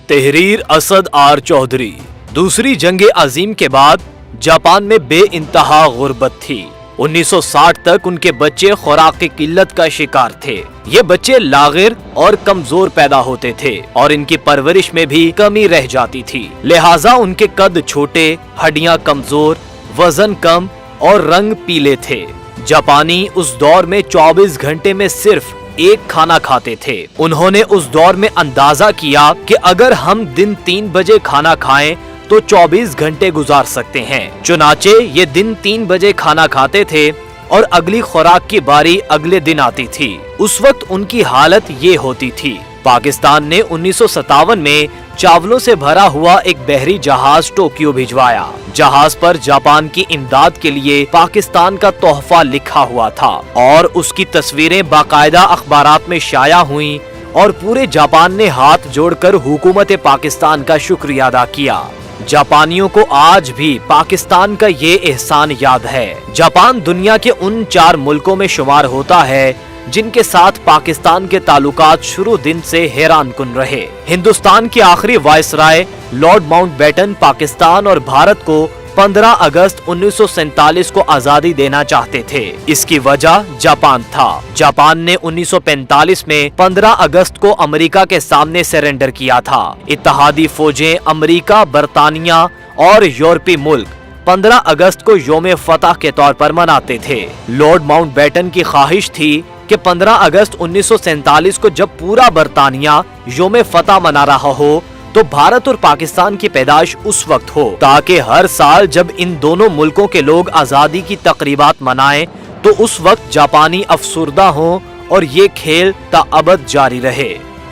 तहरीर असद आर चौधरी। दूसरी जंग अजीम के बाद जापान में बे इंतहा गुर्बत थी। 1960 तक उनके बच्चे खुराक की किल्लत का शिकार थे। ये बच्चे लागिर और कमजोर पैदा होते थे और इनकी परवरिश में भी कमी रह जाती थी। लिहाजा उनके कद छोटे, हड्डियां कमजोर, वजन कम और रंग पीले थे। जापानी उस दौर में 24 घंटे में सिर्फ एक खाना खाते थे। उन्होंने उस दौर में अंदाजा किया कि अगर हम दिन 3 बजे खाना खाएं तो 24 घंटे गुजार सकते हैं। चुनाचे ये दिन 3 बजे खाना खाते थे और अगली खुराक की बारी अगले दिन आती थी। उस वक्त उनकी हालत ये होती थी। पाकिस्तान ने 1957 में चावलों से भरा हुआ एक बहरी जहाज टोक्यो भिजवाया। जहाज पर जापान की इमदाद के लिए पाकिस्तान का तोहफा लिखा हुआ था और उसकी तस्वीरें बाकायदा अखबारात में शाया हुई और पूरे जापान ने हाथ जोड़कर हुकूमत पाकिस्तान का शुक्रिया अदा किया। जापानियों को आज भी पाकिस्तान का ये एहसान याद है। जापान दुनिया के उन 4 मुल्कों में शुमार होता है जिनके साथ पाकिस्तान के ताल्लुकात शुरू दिन से हैरान कुन रहे। हिंदुस्तान के आखिरी वायसराय लॉर्ड माउंटबेटन पाकिस्तान और भारत को 15 अगस्त 1947 को आजादी देना चाहते थे। इसकी वजह जापान था। जापान ने 1945 में 15 अगस्त को अमेरिका के सामने सरेंडर किया था। इत्तेहादी फौजें अमेरिका, बरतानिया और यूरोपीय मुल्क 15 अगस्त को योम फतह के तौर पर मनाते थे। लॉर्ड माउंटबेटन की ख्वाहिश थी कि 15 अगस्त 1947 को जब पूरा बरतानिया योम फतह मना रहा हो तो भारत और पाकिस्तान की पैदाइश उस वक्त हो, ताकि हर साल जब इन दोनों मुल्कों के लोग आजादी की तकरीबात मनाएं तो उस वक्त जापानी अफसुर्दा हों और ये खेल ताअबद जारी रहे।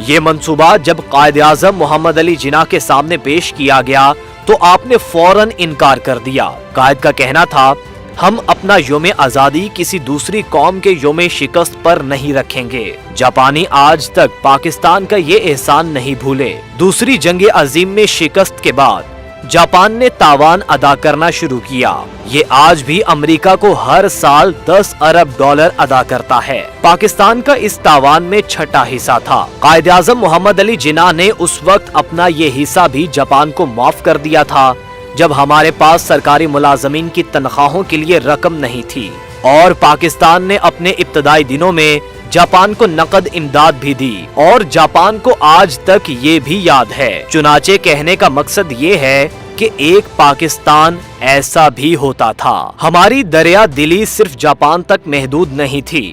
ये मंसूबा जब कायद-ए-आज़म मोहम्मद अली जिन्ना के सामने पेश किया गया तो आपने फौरन इनकार कर दिया। कायद का कहना था, हम अपना योम आजादी किसी दूसरी कौम के योम शिकस्त पर नहीं रखेंगे। जापानी आज तक पाकिस्तान का ये एहसान नहीं भूले। दूसरी जंग अजीम में शिकस्त के बाद जापान ने तावान अदा करना शुरू किया। ये आज भी अमेरिका को हर साल 10 अरब डॉलर अदा करता है। पाकिस्तान का इस तावान में छठा हिस्सा था। कायद-ए-आज़म मोहम्मद अली जिन्ना ने उस वक्त अपना ये हिस्सा भी जापान को माफ कर दिया था जब हमारे पास सरकारी मुलाजमीन की तनख्वाहों के लिए रकम नहीं थी और पाकिस्तान ने अपने इब्तदाई दिनों में जापान को नकद इमदाद भी दी और जापान को आज तक ये भी याद है। चुनाचे कहने का मकसद ये है कि एक पाकिस्तान ऐसा भी होता था। हमारी दरिया दिली सिर्फ जापान तक महदूद नहीं थी।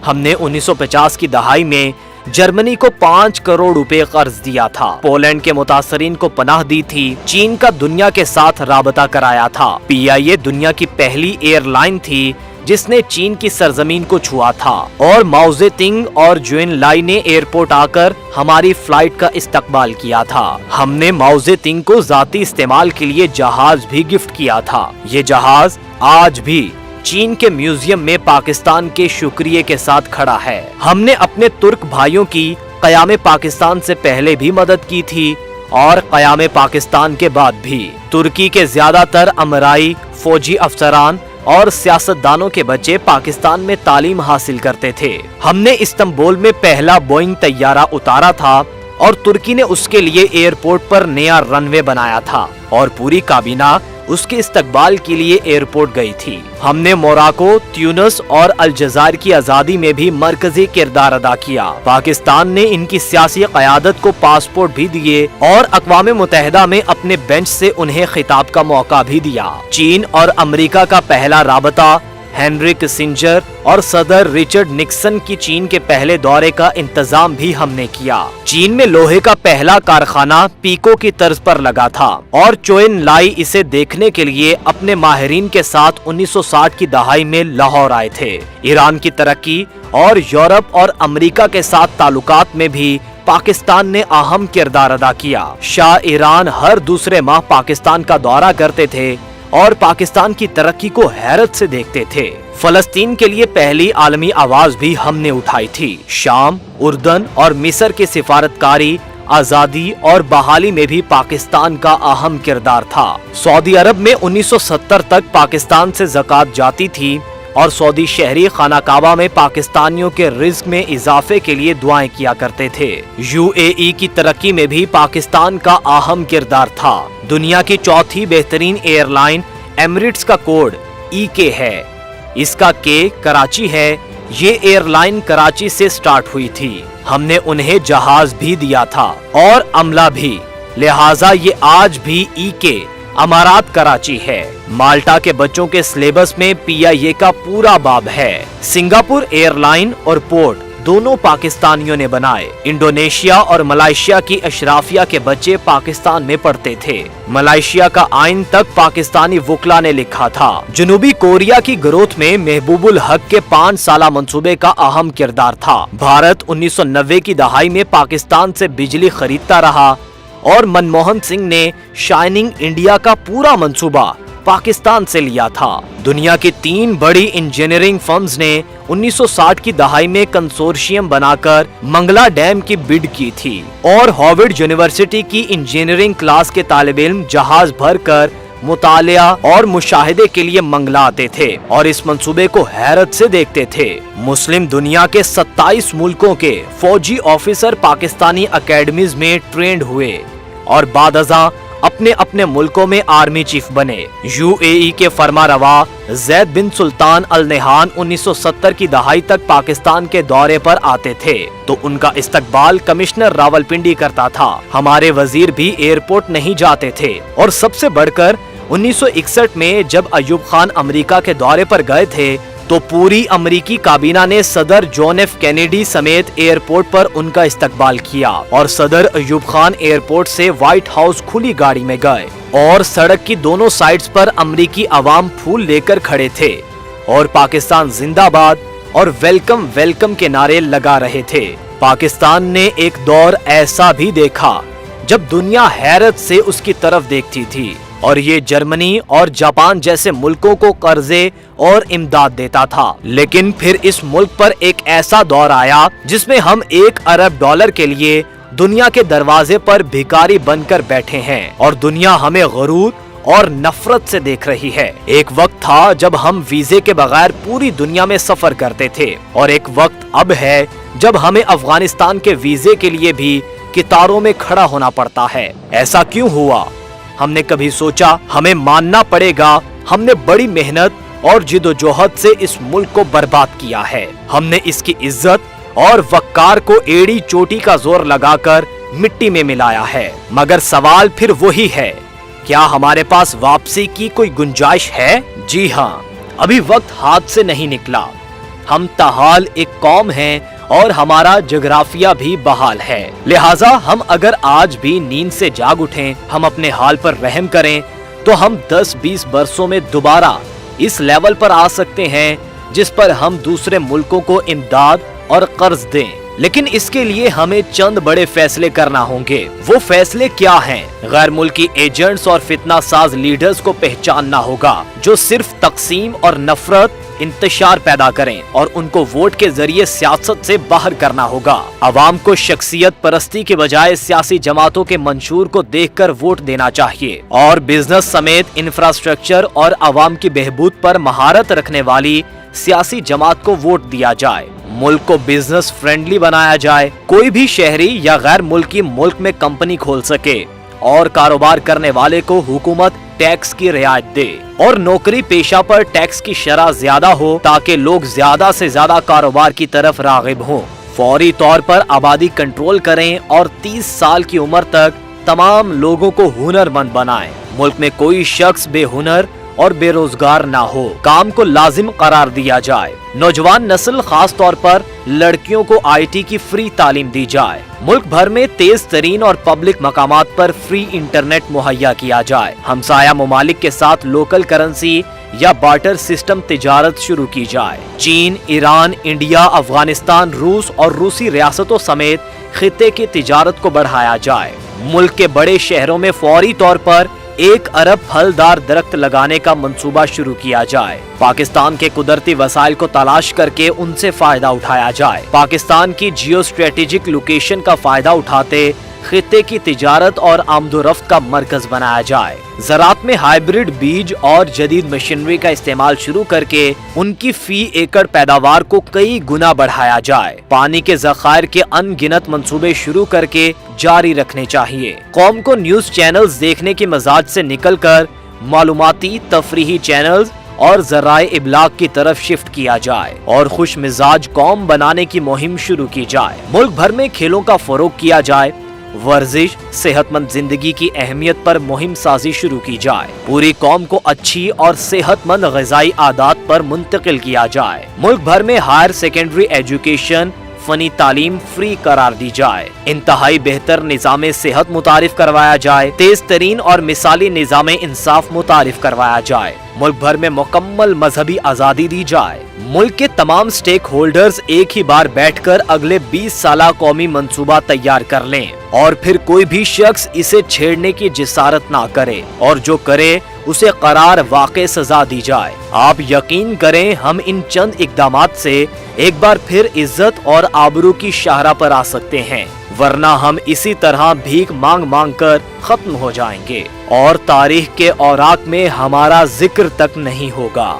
हमने 1950 की दहाई में जर्मनी को 5 करोड़ रुपए कर्ज दिया था। पोलैंड के मुतासरीन को पनाह दी थी। चीन का दुनिया के साथ राबता कराया था। PIA दुनिया की पहली एयरलाइन थी जिसने चीन की सरजमीन को छुआ था और माओ जे-तुंग और जुएन लाई ने एयरपोर्ट आकर हमारी फ्लाइट का इस्तकबाल किया था। हमने माओ जे-तुंग को जाती इस्तेमाल के लिए जहाज भी गिफ्ट किया था। ये जहाज आज भी चीन के म्यूजियम में पाकिस्तान के शुक्रिया के साथ खड़ा है। हमने अपने तुर्क भाइयों की क़याम पाकिस्तान से पहले भी मदद की थी और क़याम पाकिस्तान के बाद भी। तुर्की के ज्यादातर अमराई, फौजी अफसरान और सियासतदानों के बच्चे पाकिस्तान में तालीम हासिल करते थे। हमने इस्तांबुल में पहला बोइंग तैयारा उतारा था और तुर्की ने उसके लिए एयरपोर्ट पर नया रनवे बनाया था और पूरी काबीना उसके इस्तकबाल के लिए एयरपोर्ट गई थी। हमने मोरक्को, ट्यूनिस और अलजायर की आजादी में भी मरकजी किरदार अदा किया। पाकिस्तान ने इनकी सियासी क़यादत को पासपोर्ट भी दिए और अक़वाम मुत्तहिदा में अपने बेंच से उन्हें खिताब का मौका भी दिया। चीन और अमेरिका का पहला राबता हेनरी किसिंजर और सदर रिचर्ड निक्सन की चीन के पहले दौरे का इंतजाम भी हमने किया। चीन में लोहे का पहला कारखाना पीको की तर्ज पर लगा था और जुएन लाई इसे देखने के लिए अपने माहिरीन के साथ 1960 की दहाई में लाहौर आए थे। ईरान की तरक्की और यूरोप और अमेरिका के साथ ताल्लुकात में भी पाकिस्तान ने अहम किरदार अदा किया। शाह ईरान हर दूसरे माह पाकिस्तान का दौरा करते थे और पाकिस्तान की तरक्की को हैरत से देखते थे। फलस्तीन के लिए पहली आलमी आवाज भी हमने उठाई थी। शाम, उर्दन और मिस्र की सिफारतकारी, आजादी और बहाली में भी पाकिस्तान का अहम किरदार था। सऊदी अरब में 1970 तक पाकिस्तान से ज़कात जाती थी اور سعودی شہری خانہ کعبہ میں پاکستانیوں کے رزق میں اضافے کے لیے دعائیں کیا کرتے تھے۔ UAE کی ترقی میں بھی پاکستان کا اہم کردار تھا۔ دنیا کی چوتھی بہترین ایئر لائن ایمریٹس کا کوڈ EK ہے۔ اس کا K کراچی ہے۔ یہ ایئر لائن کراچی سے سٹارٹ ہوئی تھی۔ ہم نے انہیں جہاز بھی دیا تھا اور عملہ بھی، لہٰذا یہ آج بھی EK امارات کراچی ہے۔ مالٹا کے بچوں کے سلیبس میں PIA کا پورا باب ہے۔ سنگاپور ایئر لائن اور پورٹ دونوں پاکستانیوں نے بنائے۔ انڈونیشیا اور ملائیشیا کی اشرافیہ کے بچے پاکستان میں پڑھتے تھے۔ ملائیشیا کا آئین تک پاکستانی وکلا نے لکھا تھا۔ جنوبی کوریا کی گروتھ میں محبوب الحق کے 5 سالہ منصوبے کا اہم کردار تھا۔ بھارت 1990 کی دہائی میں پاکستان سے بجلی خریدتا رہا اور منموہن سنگھ نے شائننگ انڈیا کا پورا منصوبہ پاکستان سے لیا تھا۔ دنیا کی 3 بڑی انجینئرنگ فرمز نے 1960 کی دہائی میں کنسورشیم بنا کر منگلا ڈیم کی بڈ کی تھی اور ہارورڈ یونیورسٹی کی انجینئرنگ کلاس کے طالب علم جہاز بھر کر مطالعہ اور مشاہدے کے لیے منگلا آتے تھے اور اس منصوبے کو حیرت سے دیکھتے تھے۔ مسلم دنیا کے 27 ملکوں کے فوجی آفیسر پاکستانی اکیڈمیز میں ٹرینڈ ہوئے اور بعد ازاں اپنے اپنے ملکوں میں آرمی چیف بنے۔ UAE کے فرما روا زید بن سلطان ال نہیان 1970 کی دہائی تک پاکستان کے دورے پر آتے تھے تو ان کا استقبال کمشنر راولپنڈی کرتا تھا۔ ہمارے وزیر بھی ایئرپورٹ نہیں جاتے تھے اور سب سے بڑھ کر 1961 میں جب ایوب خان امریکہ کے دورے پر گئے تھے تو پوری امریکی کابینہ نے صدر جون ایف کینیڈی سمیت ایئرپورٹ پر ان کا استقبال کیا اور صدر ایوب خان ایئرپورٹ سے وائٹ ہاؤس کھلی گاڑی میں گئے اور سڑک کی دونوں سائڈز پر امریکی عوام پھول لے کر کھڑے تھے اور پاکستان زندہ باد اور ویلکم ویلکم کے نعرے لگا رہے تھے۔ پاکستان نے ایک دور ایسا بھی دیکھا جب دنیا حیرت سے اس کی طرف دیکھتی تھی اور یہ جرمنی اور جاپان جیسے ملکوں کو قرضے اور امداد دیتا تھا، لیکن پھر اس ملک پر ایک ایسا دور آیا جس میں ہم $1 ارب کے لیے دنیا کے دروازے پر بھکاری بن کر بیٹھے ہیں اور دنیا ہمیں غرور اور نفرت سے دیکھ رہی ہے۔ ایک وقت تھا جب ہم ویزے کے بغیر پوری دنیا میں سفر کرتے تھے اور ایک وقت اب ہے جب ہمیں افغانستان کے ویزے کے لیے بھی قطاروں میں کھڑا ہونا پڑتا ہے۔ ایسا کیوں ہوا؟ ہم نے کبھی سوچا؟ ہمیں ماننا پڑے گا ہم نے بڑی محنت اور جد و جہد سے اس ملک کو برباد کیا ہے۔ ہم نے اس کی عزت اور وقار کو ایڑی چوٹی کا زور لگا کر مٹی میں ملایا ہے۔ مگر سوال پھر وہی ہے، کیا ہمارے پاس واپسی کی کوئی گنجائش ہے؟ جی ہاں، ابھی وقت ہاتھ سے نہیں نکلا۔ ہم تاحال ایک قوم ہیں اور ہمارا جغرافیہ بھی بحال ہے، لہٰذا ہم اگر آج بھی نیند سے جاگ اٹھیں، ہم اپنے حال پر رحم کریں تو ہم 10-20 برسوں میں دوبارہ اس لیول پر آ سکتے ہیں جس پر ہم دوسرے ملکوں کو امداد اور قرض دیں۔ لیکن اس کے لیے ہمیں چند بڑے فیصلے کرنا ہوں گے۔ وہ فیصلے کیا ہیں؟ غیر ملکی ایجنٹس اور فتنہ ساز لیڈرز کو پہچاننا ہوگا جو صرف تقسیم اور نفرت انتشار پیدا کریں اور ان کو ووٹ کے ذریعے سیاست سے باہر کرنا ہوگا۔ عوام کو شخصیت پرستی کے بجائے سیاسی جماعتوں کے منشور کو دیکھ کر ووٹ دینا چاہیے اور بزنس سمیت انفراسٹرکچر اور عوام کی بہبود پر مہارت رکھنے والی سیاسی جماعت کو ووٹ دیا جائے۔ ملک کو بزنس فرینڈلی بنایا جائے، کوئی بھی شہری یا غیر ملکی ملک میں کمپنی کھول سکے اور کاروبار کرنے والے کو حکومت ٹیکس کی رعایت دے اور نوکری پیشہ پر ٹیکس کی شرح زیادہ ہو تاکہ لوگ زیادہ سے زیادہ کاروبار کی طرف راغب ہوں۔ فوری طور پر آبادی کنٹرول کریں اور 30 سال کی عمر تک تمام لوگوں کو ہنر مند بنائیں۔ ملک میں کوئی شخص بے ہنر اور بے روزگار نہ ہو، کام کو لازم قرار دیا جائے۔ نوجوان نسل خاص طور پر لڑکیوں کو IT کی فری تعلیم دی جائے۔ ملک بھر میں تیز ترین اور پبلک مقامات پر فری انٹرنیٹ مہیا کیا جائے۔ ہمسایہ ممالک کے ساتھ لوکل کرنسی یا بارٹر سسٹم تجارت شروع کی جائے۔ چین، ایران، انڈیا، افغانستان، روس اور روسی ریاستوں سمیت خطے کی تجارت کو بڑھایا جائے۔ ملک کے بڑے شہروں میں فوری طور پر 1 ارب پھلدار درخت لگانے کا منصوبہ شروع کیا جائے۔ پاکستان کے قدرتی وسائل کو تلاش کر کے ان سے فائدہ اٹھایا جائے۔ پاکستان کی جیو اسٹریٹجک لوکیشن کا فائدہ اٹھاتے खित्ते की तिजारत और आमदोरफ्त का मरकज बनाया जाए। ज़राअत में हाइब्रिड बीज और जदीद मशीनरी का इस्तेमाल शुरू करके उनकी फी एकड़ पैदावार को कई गुना बढ़ाया जाए। पानी के ज़खायर के अनगिनत मंसूबे शुरू करके जारी रखने चाहिए। कौम को न्यूज चैनल्स देखने के मजाज से निकलकर मालूमाती तफरीही चैनल्स और ज़राए इब्लाग की तरफ शिफ्ट किया जाए और खुश मिजाज कौम बनाने की मुहिम शुरू की जाए। मुल्क भर में खेलों का फरोग किया जाए। वर्जिश, सेहतमंद जिंदगी की अहमियत पर मुहिम साजी शुरू की जाए। पूरी कौम को अच्छी और सेहतमंद ग़िज़ाई आदात पर मुंतकिल किया जाए। मुल्क भर में हायर सेकेंडरी एजुकेशन, फनी तालीम फ्री करार दी जाए। इंतहाई बेहतर निज़ाम सेहत मुतारिफ करवाया जाए। तेज तरीन और मिसाली निज़ाम इंसाफ मुतारिफ करवाया जाए। मुल्क भर में मुकम्मल मजहबी आज़ादी दी जाए। मुल्क के तमाम स्टेक होल्डर्स एक ही बार बैठकर अगले 20 साला कौमी मंसूबा तैयार कर लें और फिर कोई भी शख्स इसे छेड़ने की जिसारत ना करे और जो करे उसे करार वाक़ई सजा दी जाए। आप यकीन करें, हम इन चंद इक़दामात से एक बार फिर इज्जत और आबरू की शाहरा पर आ सकते हैं, वरना हम इसी तरह भीख मांग मांग कर खत्म हो जाएंगे और तारीख के औराक में हमारा जिक्र तक नहीं होगा।